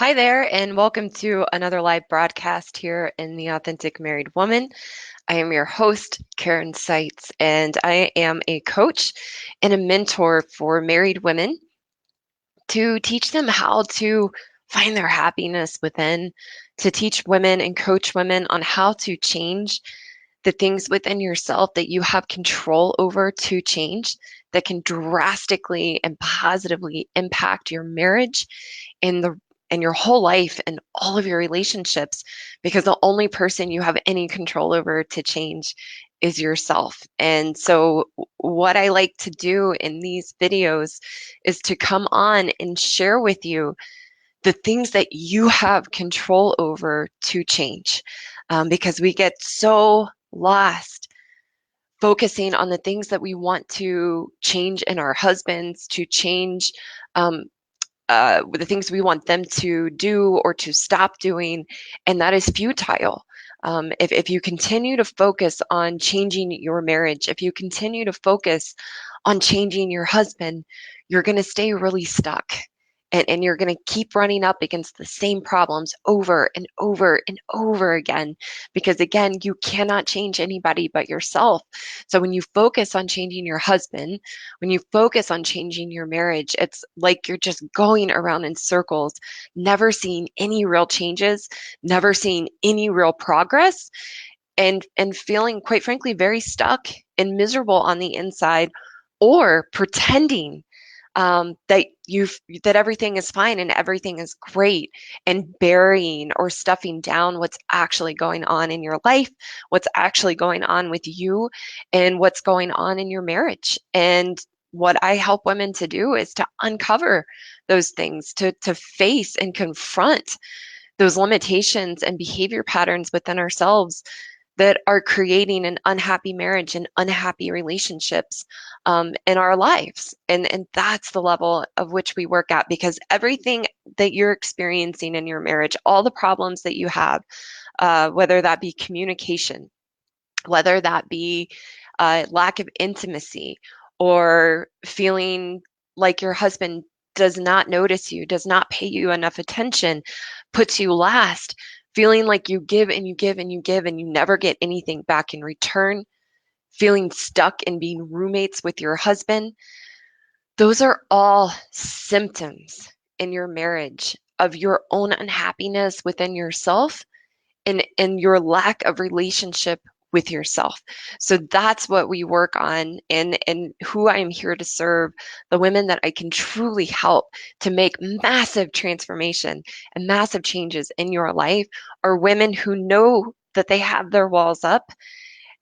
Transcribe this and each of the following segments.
Hi there, and welcome to another live broadcast here in The Authentic Married Woman. I am your host, Karen Seitz, and I am a coach and a mentor for married women to teach them how to find their happiness within, to teach women and coach women on how to change the things within yourself that you have control over to change that can drastically and positively impact your marriage and the and your whole life and all of your relationships, because the only person you have any control over to change is yourself. And so what I like to do in these videos is to come on and share with you the things that you have control over to change, because we get so lost focusing on the things that we want to change in our husbands, to change um, the things we want them to do or to stop doing, and that is futile. If you continue to focus on changing your marriage, if you continue to focus on changing your husband, you're going to stay really stuck. And you're going to keep running up against the same problems over and over and over again, because again, you cannot change anybody but yourself. So when you focus on changing your husband, when you focus on changing your marriage, it's like you're just going around in circles, never seeing any real changes, never seeing any real progress, and feeling, quite frankly, very stuck and miserable on the inside, or pretending that everything is fine and everything is great, and burying or stuffing down what's actually going on in your life, what's actually going on with you, and what's going on in your marriage. And what I help women to do is to uncover those things, to face and confront those limitations and behavior patterns within ourselves that are creating an unhappy marriage and unhappy relationships in our lives. And that's the level of which we work at, because everything that you're experiencing in your marriage, all the problems that you have, whether that be communication, whether that be lack of intimacy, or feeling like your husband does not notice you, does not pay you enough attention, puts you last, feeling like you give and you give and you give and you never get anything back in return, feeling stuck in being roommates with your husband, those are all symptoms in your marriage of your own unhappiness within yourself, and your lack of relationship with yourself. So that's what we work on, and who I am here to serve, the women that I can truly help to make massive transformation and massive changes in your life, are women who know that they have their walls up,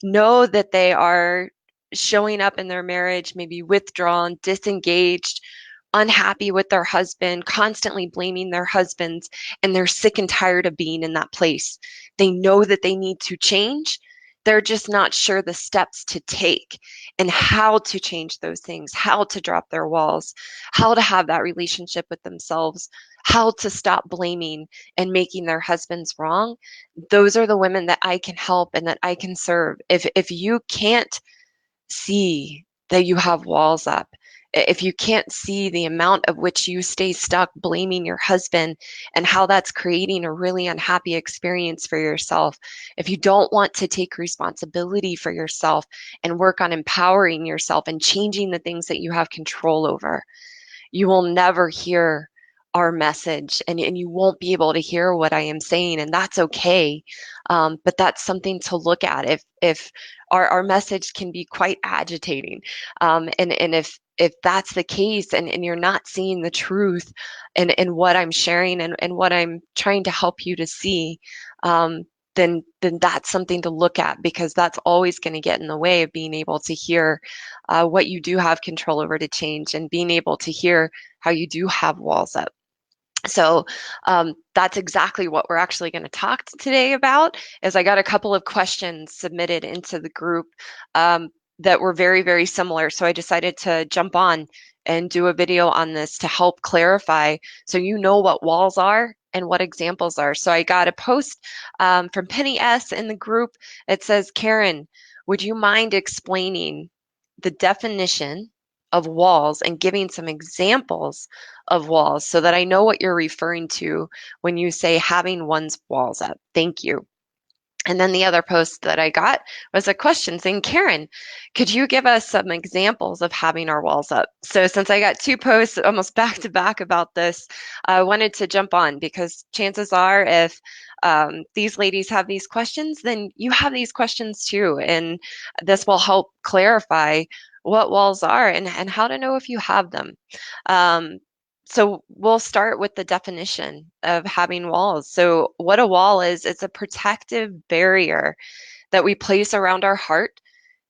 know that they are showing up in their marriage, maybe withdrawn, disengaged, unhappy with their husband, constantly blaming their husbands, and they're sick and tired of being in that place. They know that they need to change. They're just not sure the steps to take and how to change those things, how to drop their walls, how to have that relationship with themselves, how to stop blaming and making their husbands wrong. Those are the women that I can help and that I can serve. If you can't see that you have walls up, if you can't see the amount of which you stay stuck blaming your husband and how that's creating a really unhappy experience for yourself, if you don't want to take responsibility for yourself and work on empowering yourself and changing the things that you have control over, you will never hear our message, and you won't be able to hear what I am saying, and that's okay. But that's something to look at. If our message can be quite agitating, and if that's the case, and you're not seeing the truth in what I'm sharing, and what I'm trying to help you to see, then that's something to look at, because that's always going to get in the way of being able to hear what you do have control over to change, and being able to hear how you do have walls up. So that's exactly what we're actually going to talk today about. Is I got a couple of questions submitted into the group that were very, very similar. So I decided to jump on and do a video on this to help clarify, so you know what walls are and what examples are. So I got a post from Penny S in the group. It says, Karen, would you mind explaining the definition of walls and giving some examples of walls so that I know what you're referring to when you say having one's walls up. Thank you. And then the other post that I got was a question saying, Karen, could you give us some examples of having our walls up? So since I got two posts almost back to back about this, I wanted to jump on because chances are if these ladies have these questions, then you have these questions too. And this will help clarify what walls are and how to know if you have them. Um, so we'll start with the definition of having walls. So what a wall is, it's a protective barrier that we place around our heart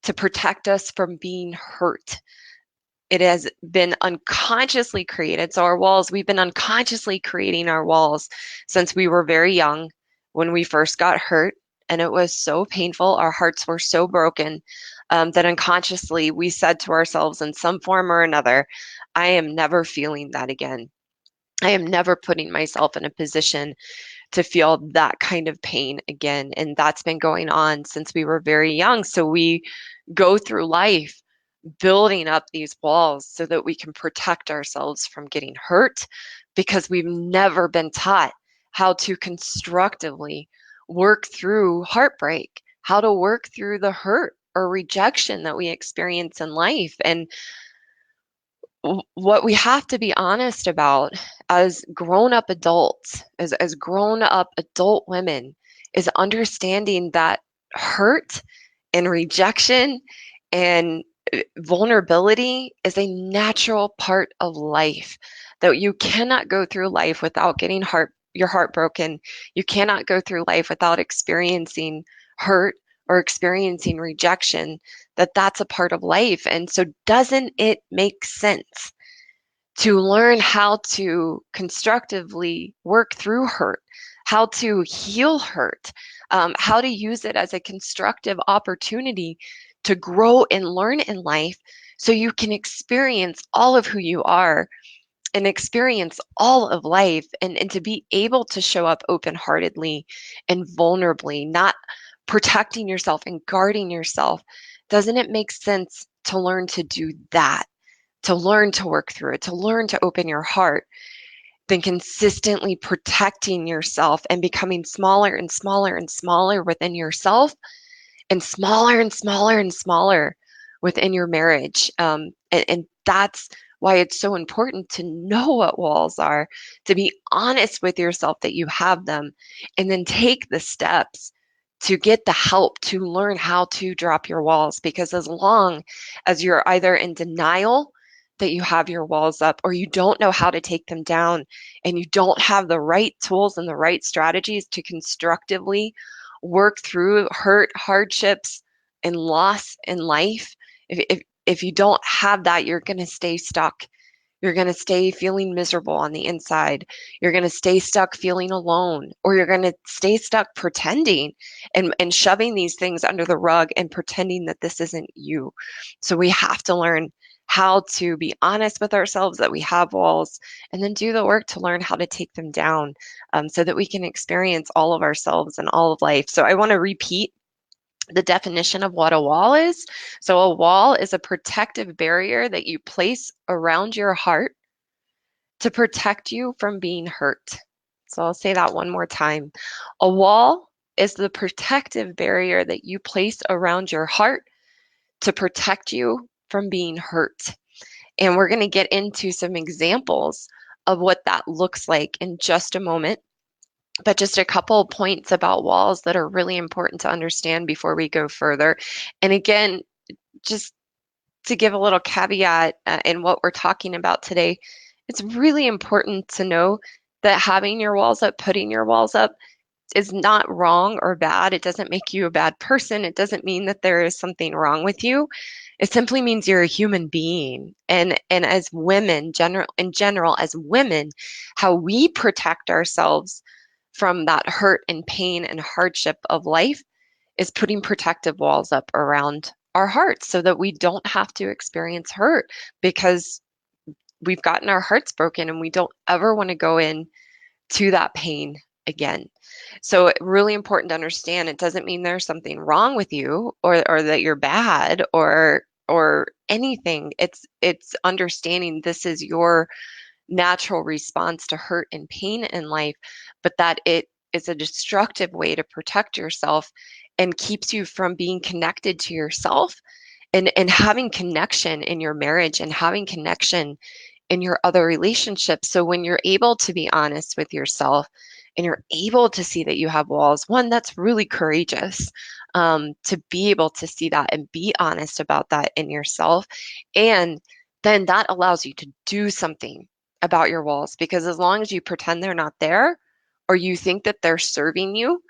to protect us from being hurt. It has been unconsciously created. So our walls, we've been unconsciously creating our walls since we were very young when we first got hurt. And it was so painful. Our hearts were so broken that unconsciously we said to ourselves in some form or another, I am never feeling that again. I am never putting myself in a position to feel that kind of pain again. And that's been going on since we were very young. So we go through life building up these walls so that we can protect ourselves from getting hurt because we've never been taught how to constructively work through heartbreak, how to work through the hurt or rejection that we experience in life. And what we have to be honest about as grown up adults, as grown up adult women, is understanding that hurt and rejection and vulnerability is a natural part of life, that you cannot go through life without getting your heart broken. You cannot go through life without experiencing hurt or experiencing rejection, that's a part of life. And so doesn't it make sense to learn how to constructively work through hurt, how to heal hurt, how to use it as a constructive opportunity to grow and learn in life so you can experience all of who you are and experience all of life and to be able to show up open heartedly and vulnerably, not protecting yourself and guarding yourself. Doesn't it make sense to learn to do that? To learn to work through it, to learn to open your heart, than consistently protecting yourself and becoming smaller and smaller and smaller within yourself and smaller and smaller and smaller within your marriage. And that's why it's so important to know what walls are, to be honest with yourself that you have them, and then take the steps to get the help to learn how to drop your walls. Because as long as you're either in denial that you have your walls up, or you don't know how to take them down, and you don't have the right tools and the right strategies to constructively work through hurt, hardships, and loss in life, if you don't have that, you're going to stay stuck. You're going to stay feeling miserable on the inside. You're going to stay stuck feeling alone, or you're going to stay stuck pretending and shoving these things under the rug and pretending that this isn't you. So we have to learn how to be honest with ourselves that we have walls, and then do the work to learn how to take them down, so that we can experience all of ourselves and all of life. So I want to repeat the definition of what a wall is. So a wall is a protective barrier that you place around your heart to protect you from being hurt. So I'll say that one more time. A wall is the protective barrier that you place around your heart to protect you from being hurt. And we're going to get into some examples of what that looks like in just a moment. But just a couple of points about walls that are really important to understand before we go further. And again, just to give a little caveat in what we're talking about today, it's really important to know that having your walls up, putting your walls up, is not wrong or bad. It doesn't make you a bad person. It doesn't mean that there is something wrong with you. It simply means you're a human being. And as women, in general, as women, how we protect ourselves from that hurt and pain and hardship of life is putting protective walls up around our hearts so that we don't have to experience hurt, because we've gotten our hearts broken and we don't ever want to go in to that pain again. So really important to understand, it doesn't mean there's something wrong with you, or that you're bad, or anything, it's understanding this is your natural response to hurt and pain in life, but that it is a destructive way to protect yourself and keeps you from being connected to yourself and having connection in your marriage and having connection in your other relationships. So when you're able to be honest with yourself and you're able to see that you have walls, one, that's really courageous, to be able to see that and be honest about that in yourself. And then that allows you to do something about your walls, because as long as you pretend they're not there or you think that they're serving you,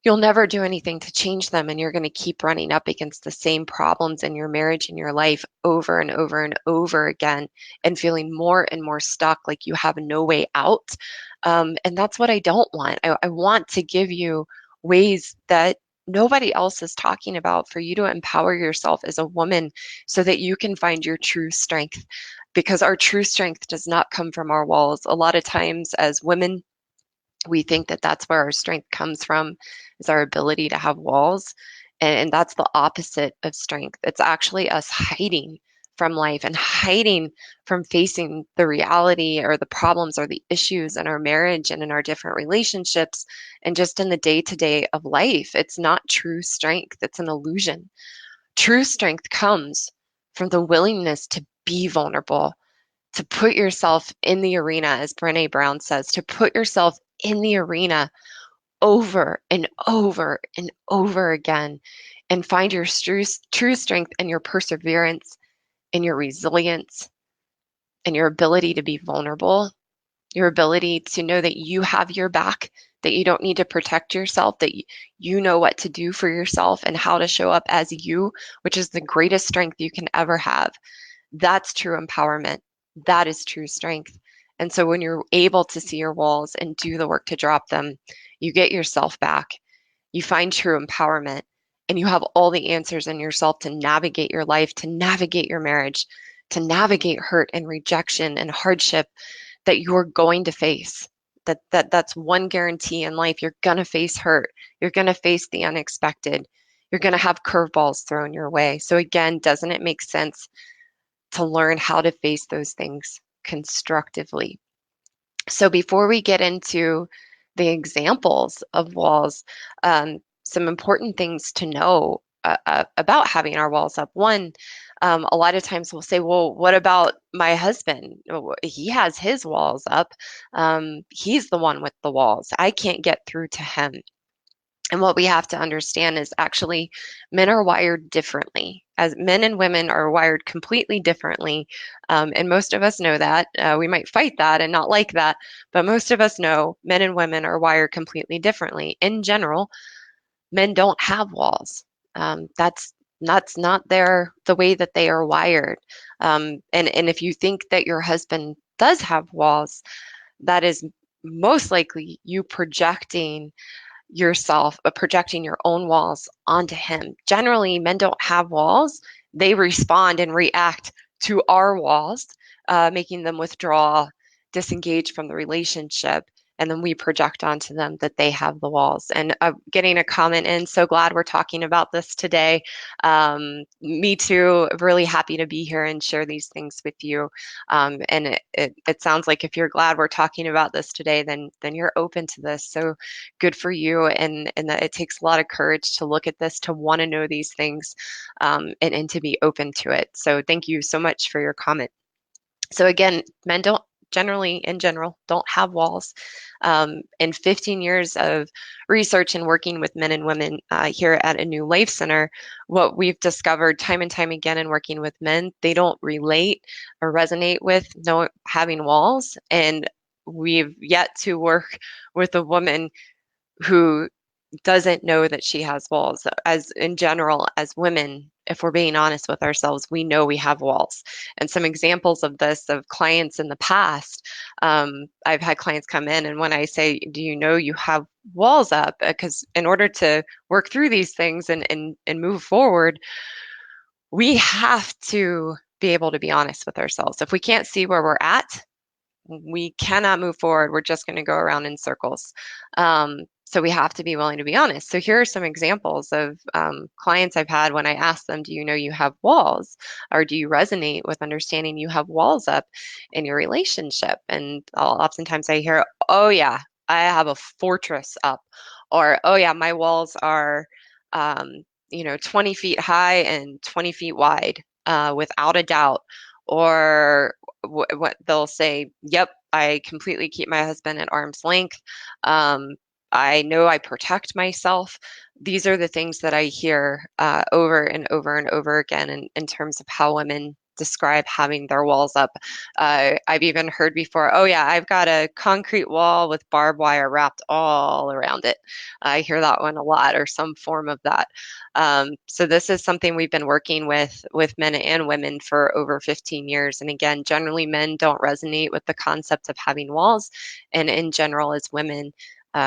you'll never do anything to change them, and you're going to keep running up against the same problems in your marriage and your life over and over and over again, and feeling more and more stuck, like you have no way out. And that's what I don't want. I want to give you ways that nobody else is talking about for you to empower yourself as a woman so that you can find your true strength, because our true strength does not come from our walls. A lot of times as women, we think that that's where our strength comes from, is our ability to have walls. And that's the opposite of strength. It's actually us hiding from life and hiding from facing the reality or the problems or the issues in our marriage and in our different relationships and just in the day to day of life. It's not true strength, it's an illusion. True strength comes from the willingness to be vulnerable, to put yourself in the arena, as Brene Brown says, to put yourself in the arena over and over and over again and find your true strength and your perseverance and your resilience and your ability to be vulnerable, your ability to know that you have your back, that you don't need to protect yourself, that you know what to do for yourself and how to show up as you, which is the greatest strength you can ever have. That's true empowerment. That is true strength. And so when you're able to see your walls and do the work to drop them, you get yourself back. You find true empowerment, and you have all the answers in yourself to navigate your life, to navigate your marriage, to navigate hurt and rejection and hardship that you're going to face. That's one guarantee in life. You're going to face hurt. You're going to face the unexpected. You're going to have curveballs thrown your way. So again, doesn't it make sense to learn how to face those things constructively? So before we get into the examples of walls, some important things to know about having our walls up. One, a lot of times we'll say, well, what about my husband? Oh, he has his walls up. He's the one with the walls. I can't get through to him. And what we have to understand is actually men are wired differently. As men and women are wired completely differently. And most of us know that. We might fight that and not like that, but most of us know men and women are wired completely differently. In general, men don't have walls. That's not the way that they are wired. And if you think that your husband does have walls, that is most likely you projecting yourself, projecting your own walls onto him. Generally, men don't have walls. They respond and react to our walls, making them withdraw, disengage from the relationship. And then we project onto them that they have the walls. And getting a comment in, so glad we're talking about this today. Me too, really happy to be here and share these things with you. And it sounds like if you're glad we're talking about this today, then you're open to this. So good for you. And that it takes a lot of courage to look at this, to want to know these things, and to be open to it. So thank you so much for your comment. So again, men don't generally, in general, don't have walls. In 15 years of research and working with men and women here at a New Life Center, what we've discovered time and time again in working with men, they don't relate or resonate with no having walls. And we've yet to work with a woman who doesn't know that she has walls. As in general, as women, if we're being honest with ourselves, we know we have walls. And some examples of this of clients in the past, I've had clients come in, and when I say, "Do you know you have walls up?" Because in order to work through these things and move forward, we have to be able to be honest with ourselves. If we can't see where we're at, we cannot move forward. We're just going to go around in circles. So we have to be willing to be honest. So here are some examples of clients I've had when I ask them, do you know you have walls? Or do you resonate with understanding you have walls up in your relationship? And oftentimes I hear, oh yeah, I have a fortress up. Or, oh yeah, my walls are, 20 feet high and 20 feet wide, without a doubt. Or what they'll say, yep, I completely keep my husband at arm's length. Um, I know I protect myself. These are the things that I hear over and over and over again in terms of how women describe having their walls up. I've even heard before, oh yeah, I've got a concrete wall with barbed wire wrapped all around it. I hear that one a lot, or some form of that. So this is something we've been working with men and women for over 15 years. And again, generally men don't resonate with the concept of having walls. And in general, as women,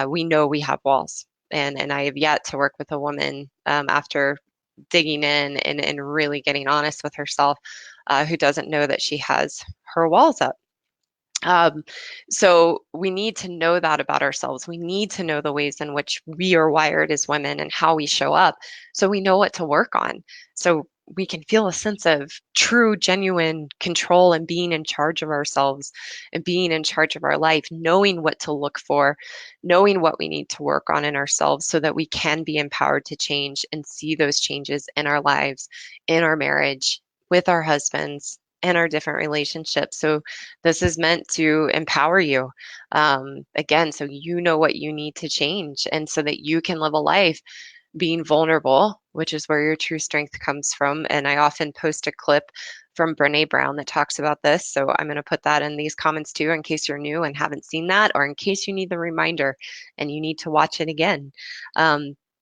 we know we have walls. And I have yet to work with a woman after digging in and really getting honest with herself, who doesn't know that she has her walls up. Um, so we need to know that about ourselves. We need to know the ways in which we are wired as women and how we show up so we know what to work on. So we can feel a sense of true, genuine control and being in charge of ourselves and being in charge of our life, knowing what to look for, knowing what we need to work on in ourselves so that we can be empowered to change and see those changes in our lives, in our marriage, with our husbands, and our different relationships. So this is meant to empower you. Again, so you know what you need to change and so that you can live a life being vulnerable, which is where your true strength comes from. And I often post a clip from Brene Brown that talks about this. So I'm going to put that in these comments too, in case you're new and haven't seen that, or in case you need the reminder and you need to watch it again.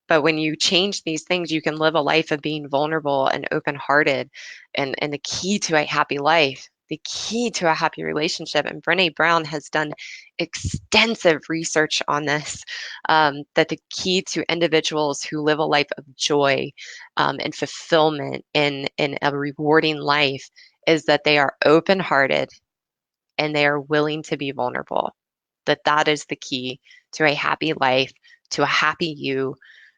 But when you change these things, you can live a life of being vulnerable and open-hearted. And the key to a happy life, the key to a happy relationship, and Brene Brown has done extensive research on this, that the key to individuals who live a life of joy and fulfillment in a rewarding life is that they are open-hearted and they are willing to be vulnerable. That is the key to a happy life, to a happy you,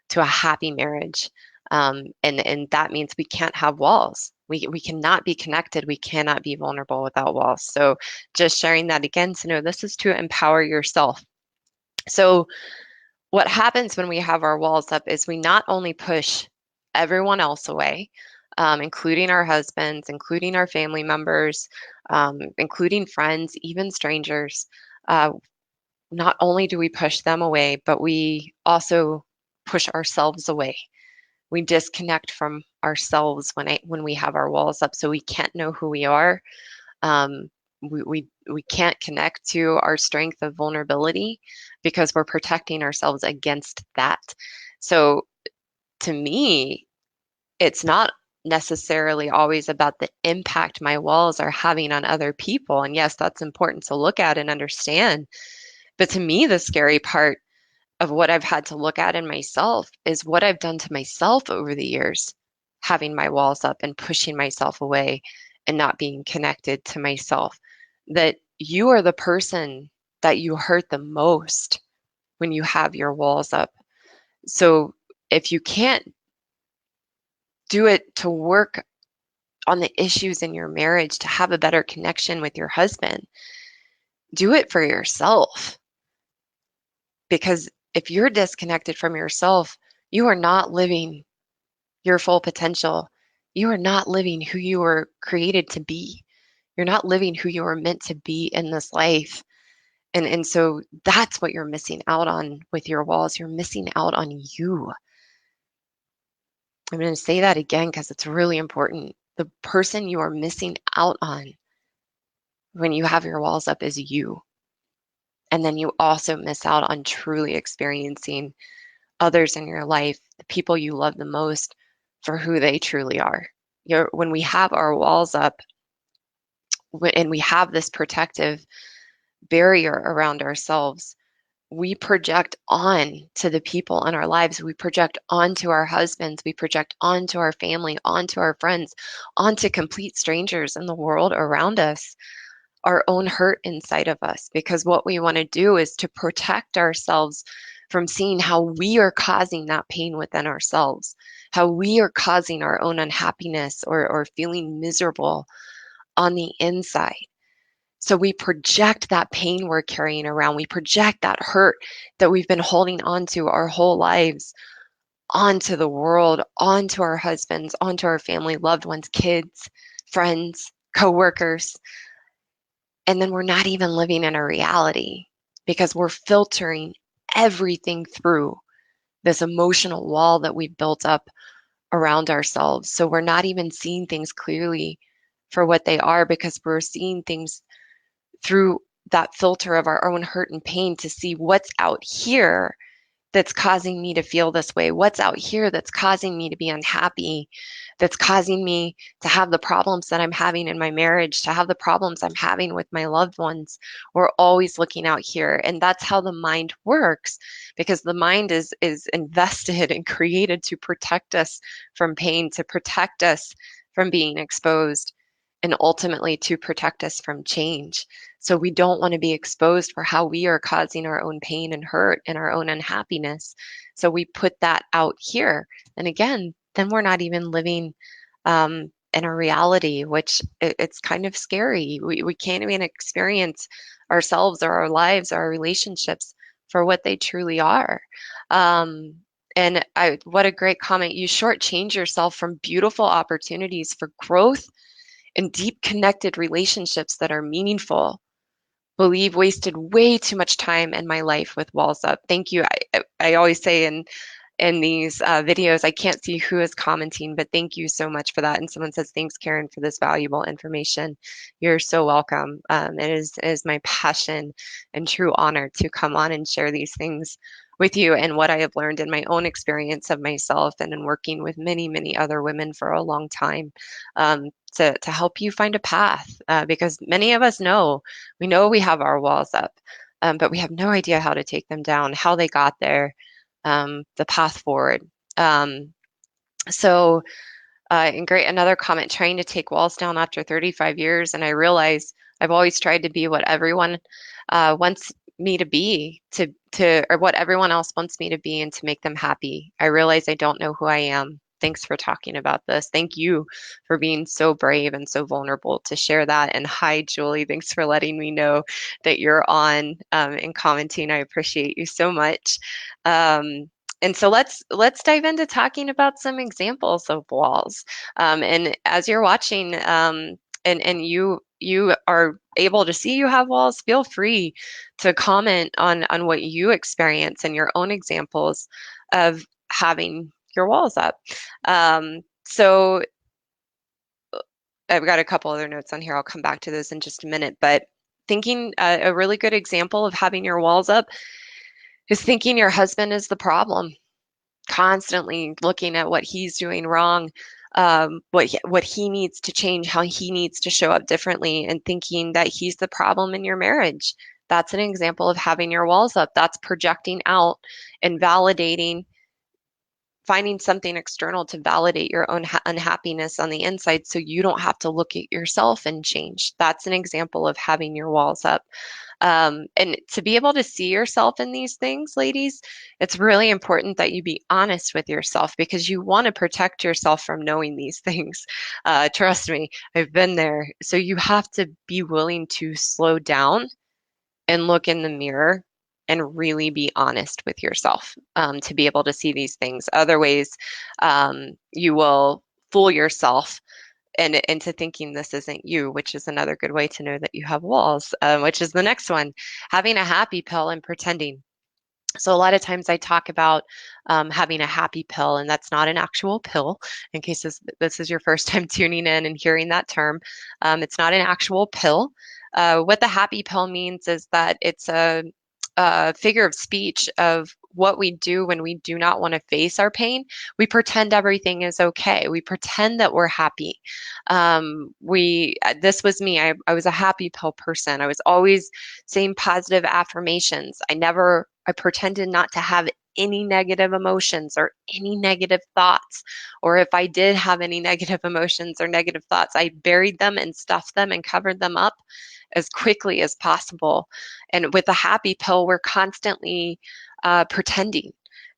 to a happy marriage. And that means we can't have walls. We cannot be connected. We cannot be vulnerable without walls. So just sharing that again to know this is to empower yourself. So what happens when we have our walls up is we not only push everyone else away, including our husbands, including our family members, including friends, even strangers. Uh, not only do we push them away, but we also push ourselves away. We disconnect from ourselves when we have our walls up, so we can't know who we are. We can't connect to our strength of vulnerability because we're protecting ourselves against that. So to me, it's not necessarily always about the impact my walls are having on other people. And yes, that's important to look at and understand. But to me, the scary part of what I've had to look at in myself is what I've done to myself over the years, having my walls up and pushing myself away and not being connected to myself. That you are the person that you hurt the most when you have your walls up. So if you can't do it to work on the issues in your marriage to have a better connection with your husband, do it for yourself. Because if you're disconnected from yourself, you are not living your full potential. You are not living who you were created to be. You're not living who you were meant to be in this life. And so that's what you're missing out on with your walls. You're missing out on you. I'm going to say that again because it's really important. The person you are missing out on when you have your walls up is you. And then you also miss out on truly experiencing others in your life, the people you love the most, for who they truly are. When we have our walls up and we have this protective barrier around ourselves, we project on to the people in our lives. We project onto our husbands. We project onto our family, onto our friends, onto complete strangers in the world around us, our own hurt inside of us. Because what we want to do is to protect ourselves from seeing how we are causing that pain within ourselves, how we are causing our own unhappiness or feeling miserable on the inside. So we project that pain we're carrying around. We project that hurt that we've been holding on to our whole lives onto the world, onto our husbands, onto our family, loved ones, kids, friends, coworkers. And then we're not even living in a reality because we're filtering everything through this emotional wall that we've built up around ourselves. So we're not even seeing things clearly for what they are because we're seeing things through that filter of our own hurt and pain to see what's out here that's causing me to feel this way? What's out here that's causing me to be unhappy? That's causing me to have the problems that I'm having in my marriage, to have the problems I'm having with my loved ones? We're always looking out here. And that's how the mind works, because the mind is invested and created to protect us from pain, to protect us from being exposed, and ultimately to protect us from change. So we don't want to be exposed for how we are causing our own pain and hurt and our own unhappiness. So we put that out here. And again, then we're not even living in a reality, which it's kind of scary. We can't even experience ourselves or our lives or our relationships for what they truly are. Um, what a great comment. You shortchange yourself from beautiful opportunities for growth and deep connected relationships that are meaningful. Believe wasted way too much time in my life with walls up. Thank you. I always say in these videos, I can't see who is commenting, but thank you so much for that. And someone says, thanks, Karen, for this valuable information. You're so welcome. It is my passion and true honor to come on and share these things with you and what I have learned in my own experience of myself and in working with many, many other women for a long time, to help you find a path. Because many of us know, we know we have our walls up, but we have no idea how to take them down, how they got there, the path forward. Um, so, and great, another comment, trying to take walls down after 35 years. And I realize I've always tried to be what everyone wants me to be, or what everyone else wants me to be, and to make them happy. I realize I don't know who I am. Thanks for talking about this. Thank you for being so brave and so vulnerable to share that. And hi, Julie. Thanks for letting me know that you're on and commenting. I appreciate you so much. And so let's dive into talking about some examples of walls. And as you're watching, and you are able to see you have walls, feel free to comment on what you experience and your own examples of having your walls up. So I've got a couple other notes on here. I'll come back to those in just a minute. But thinking a really good example of having your walls up is thinking your husband is the problem, constantly looking at what he's doing wrong, what he needs to change, how he needs to show up differently, and thinking that he's the problem in your marriage. That's an example of having your walls up. That's projecting out and validating, finding something external to validate your own unhappiness on the inside so you don't have to look at yourself and change. That's an example of having your walls up. And to be able to see yourself in these things, ladies, it's really important that you be honest with yourself, because you want to protect yourself from knowing these things. Trust me, I've been there. So you have to be willing to slow down and look in the mirror and really be honest with yourself, to be able to see these things. Other ways, you will fool yourself and into thinking this isn't you, which is another good way to know that you have walls, which is the next one, having a happy pill and pretending. So a lot of times I talk about having a happy pill, and that's not an actual pill. In case this is your first time tuning in and hearing that term, it's not an actual pill. What the happy pill means is that it's a figure of speech of what we do when we do not want to face our pain. We pretend everything is okay. We pretend that we're happy. This was me. I was a happy pill person. I was always saying positive affirmations. I pretended not to have any negative emotions or any negative thoughts. Or if I did have any negative emotions or negative thoughts, I buried them and stuffed them and covered them up as quickly as possible. And with the happy pill, we're constantly pretending,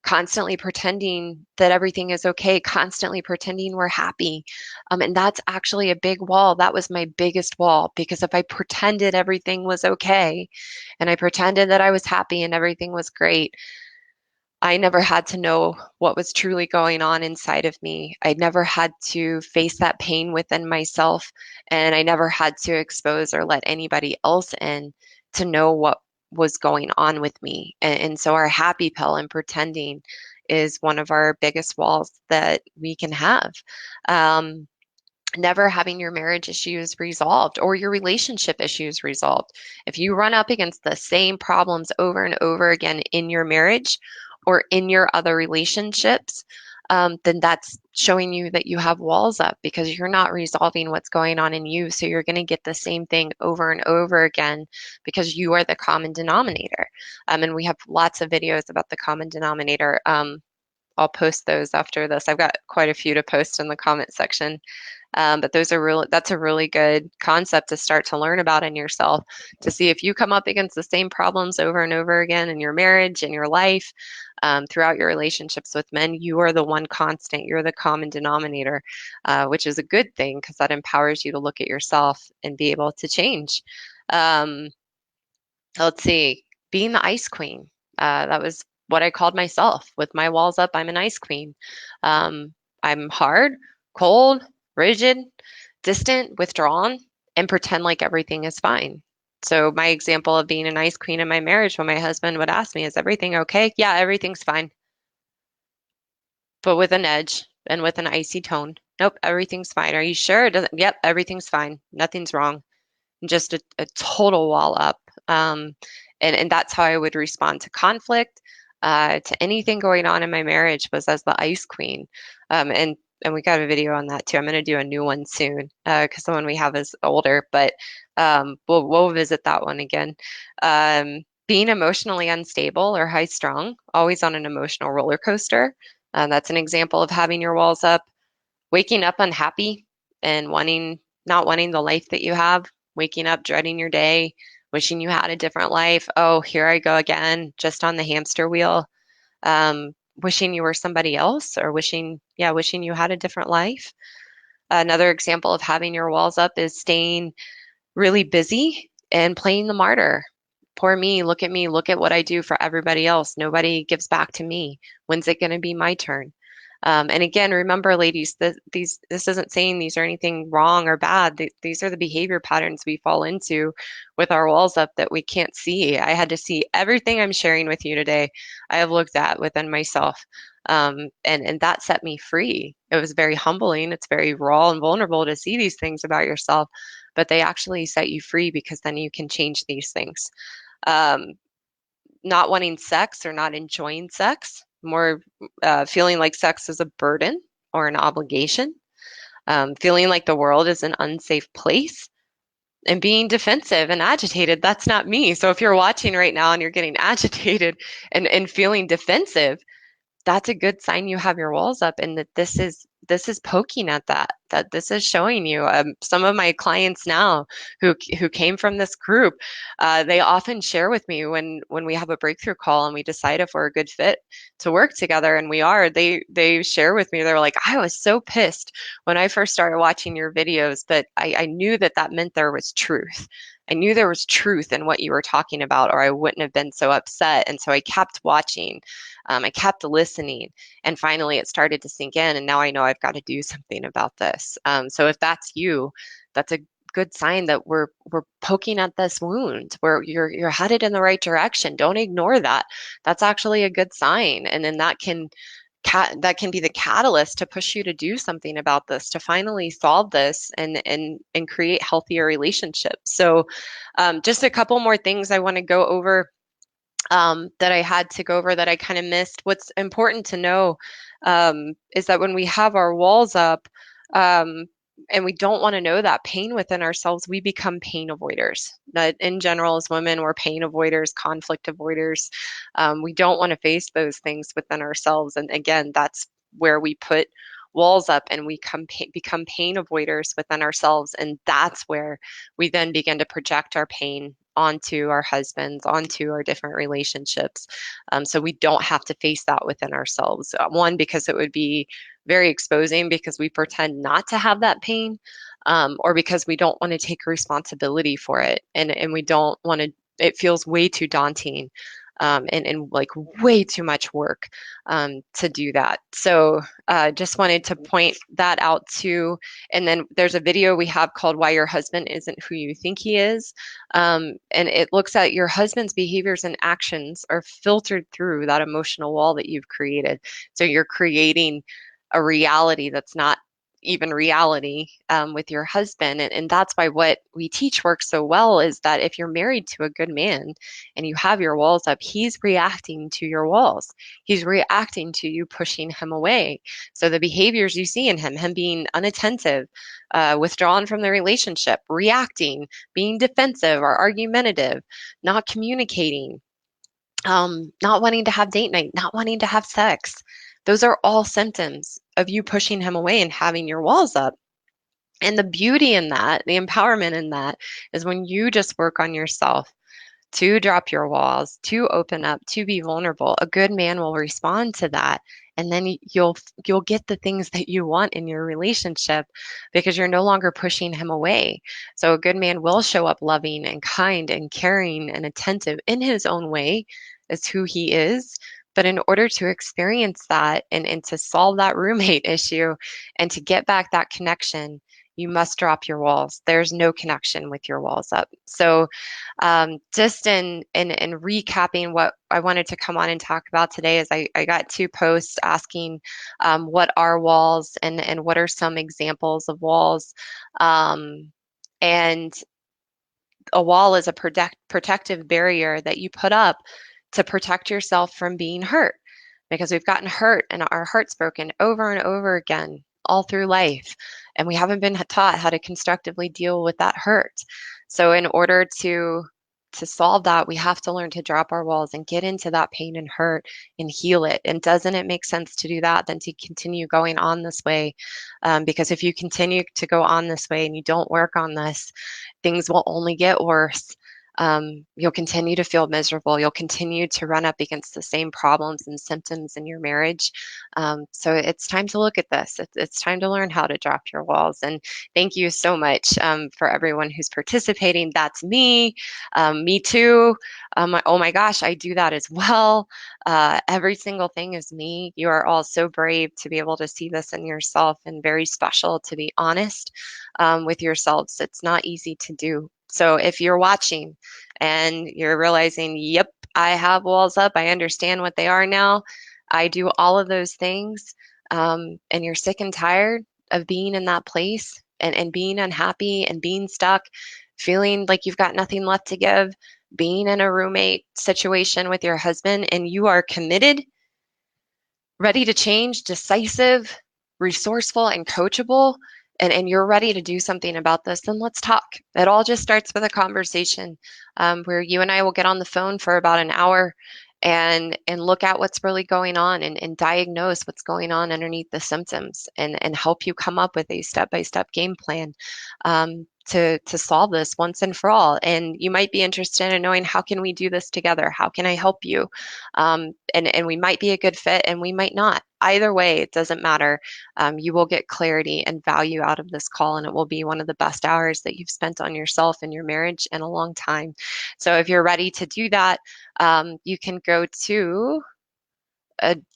constantly pretending that everything is okay, constantly pretending we're happy. And that's actually a big wall. That was my biggest wall, because if I pretended everything was okay and I pretended that I was happy and everything was great, I never had to know what was truly going on inside of me. I never had to face that pain within myself, and I never had to expose or let anybody else in to know what was going on with me. And so our happy pill and pretending is one of our biggest walls that we can have. Um, Never having your marriage issues resolved or your relationship issues resolved. If you run up against the same problems over and over again in your marriage or in your other relationships, then that's showing you that you have walls up because you're not resolving what's going on in you. So you're going to get the same thing over and over again because you are the common denominator. And we have lots of videos about the common denominator. I'll post those after this. I've got quite a few to post in the comment section. But that's a really good concept to start to learn about in yourself, to see if you come up against the same problems over and over again in your marriage, in your life, throughout your relationships with men, you are the one constant, you're the common denominator, which is a good thing because that empowers you to look at yourself and be able to change. Um, let's see, being the ice queen. That was what I called myself. With my walls up, I'm an ice queen. Um, I'm hard, cold, rigid, distant, withdrawn, and pretend like everything is fine. So my example of being an ice queen in my marriage, when my husband would ask me, "Is everything okay?" "Yeah, everything's fine," but with an edge and with an icy tone. "Nope, everything's fine." "Are you sure?" It doesn't. "Yep, everything's fine. Nothing's wrong." Just a total wall up. And that's how I would respond to conflict, to anything going on in my marriage, was as the ice queen. And we got a video on that too. I'm going to do a new one soon because the one we have is older, but we'll visit that one again. Being emotionally unstable or high strung, always on an emotional roller coaster. That's an example of having your walls up. Waking up unhappy and not wanting the life that you have, waking up dreading your day, wishing you had a different life. Oh, here I go again, just on the hamster wheel. Wishing you were somebody else, or wishing you had a different life. Another example of having your walls up is staying really busy and playing the martyr. Poor me, look at what I do for everybody else. Nobody gives back to me. When's it going to be my turn? And again, remember, ladies, this isn't saying these are anything wrong or bad. These are the behavior patterns we fall into with our walls up that we can't see. I had to see everything I'm sharing with you today. I have looked at within myself, and that set me free. It was very humbling. It's very raw and vulnerable to see these things about yourself, but they actually set you free because then you can change these things. Um, Not wanting sex or not enjoying sex, more feeling like sex is a burden or an obligation, feeling like the world is an unsafe place, and being defensive and agitated. That's not me. So if you're watching right now and you're getting agitated and feeling defensive, that's a good sign you have your walls up, and that this is poking at that this is showing you. Some of my clients now who came from this group, they often share with me when we have a breakthrough call and we decide if we're a good fit to work together, and we are. They share with me, they're like, "I was so pissed when I first started watching your videos, but I knew that meant there was truth. I knew there was truth in what you were talking about, or I wouldn't have been so upset. And so I kept watching, I kept listening, and finally it started to sink in. And now I know I've got to do something about this." So if that's you, that's a good sign that we're poking at this wound, where you're headed in the right direction. Don't ignore that. That's actually a good sign, and then that can be the catalyst to push you to do something about this, to finally solve this and create healthier relationships. So, just a couple more things I want to go over, that I had to go over that I kind of missed. What's important to know, is that when we have our walls up, um, and we don't want to know that pain within ourselves, we become pain avoiders. That in general, as women, we're pain avoiders, conflict avoiders. We don't want to face those things within ourselves. And again, that's where we put walls up and we become pain avoiders within ourselves. And that's where we then begin to project our pain onto our husbands, onto our different relationships. So we don't have to face that within ourselves. One, because it would be very exposing because we pretend not to have that pain, or because we don't want to take responsibility for it. And we don't want to, it feels way too daunting. And like way too much work to do that. So just wanted to point that out too. And then there's a video we have called Why Your Husband Isn't Who You Think He Is. And it looks at your husband's behaviors and actions are filtered through that emotional wall that you've created. So you're creating a reality that's not even reality with your husband. And that's why what we teach works so well is that if you're married to a good man and you have your walls up, he's reacting to your walls. He's reacting to you pushing him away. So the behaviors you see in him being unattentive, withdrawn from the relationship, reacting, being defensive or argumentative, not communicating, not wanting to have date night, not wanting to have sex. Those are all symptoms of you pushing him away and having your walls up. And the beauty in that, the empowerment in that, is when you just work on yourself to drop your walls, to open up, to be vulnerable. A good man will respond to that. And then you'll get the things that you want in your relationship because you're no longer pushing him away. So a good man will show up loving and kind and caring and attentive in his own way as who he is. But in order to experience that and to solve that roommate issue and to get back that connection, you must drop your walls. There's no connection with your walls up. So just in recapping what I wanted to come on and talk about today is I got two posts asking what are walls and what are some examples of walls. And a wall is a protective barrier that you put up to protect yourself from being hurt because we've gotten hurt and our hearts broken over and over again all through life. And we haven't been taught how to constructively deal with that hurt. So in order to solve that, we have to learn to drop our walls and get into that pain and hurt and heal it. And doesn't it make sense to do that than to continue going on this way? Because if you continue to go on this way and you don't work on this, things will only get worse. You'll continue to feel miserable. You'll continue to run up against the same problems and symptoms in your marriage. So it's time to look at this. It's time to learn how to drop your walls. And thank you so much for everyone who's participating. That's me. Me too. Oh my gosh, I do that as well. Every single thing is me. You are all so brave to be able to see this in yourself and very special to be honest with yourselves. It's not easy to do. So if you're watching and you're realizing, yep, I have walls up, I understand what they are now, I do all of those things, and you're sick and tired of being in that place and being unhappy and being stuck, feeling like you've got nothing left to give, being in a roommate situation with your husband, and you are committed, ready to change, decisive, resourceful, and coachable, and you're ready to do something about this, then let's talk. It all just starts with a conversation where you and I will get on the phone for about an hour and look at what's really going on and diagnose what's going on underneath the symptoms and help you come up with a step-by-step game plan to solve this once and for all. And you might be interested in knowing, how can we do this together? How can I help you? And we might be a good fit and we might not. Either way, it doesn't matter. You will get clarity and value out of this call, and it will be one of the best hours that you've spent on yourself and your marriage in a long time. So if you're ready to do that, you can go to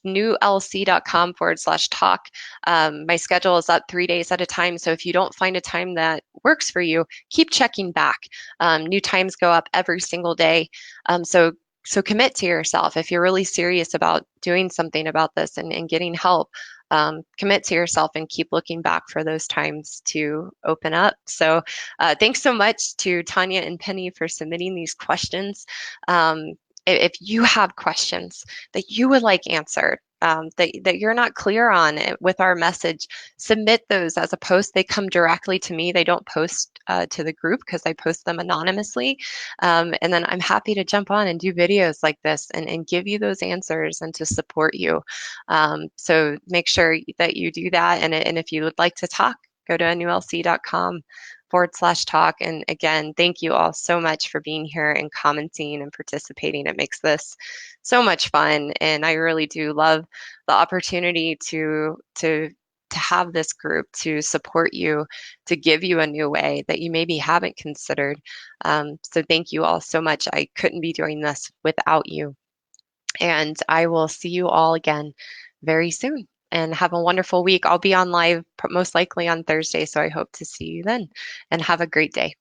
newlc.com/talk. My schedule is up 3 days at a time. So if you don't find a time that works for you, keep checking back. New times go up every single day. So commit to yourself. If you're really serious about doing something about this and getting help, commit to yourself and keep looking back for those times to open up. So thanks so much to Tanya and Penny for submitting these questions. if you have questions that you would like answered, that you're not clear on with our message, submit those as a post. They come directly to me. They don't post to the group because I post them anonymously. And then I'm happy to jump on and do videos like this and give you those answers and to support you. So make sure that you do that. And if you would like to talk, go to nulc.com/talk. And again, thank you all so much for being here and commenting and participating. It makes this so much fun. And I really do love the opportunity to have this group to support you, to give you a new way that you maybe haven't considered. So thank you all so much. I couldn't be doing this without you. And I will see you all again very soon. And have a wonderful week. I'll be on live most likely on Thursday, so I hope to see you then. And have a great day.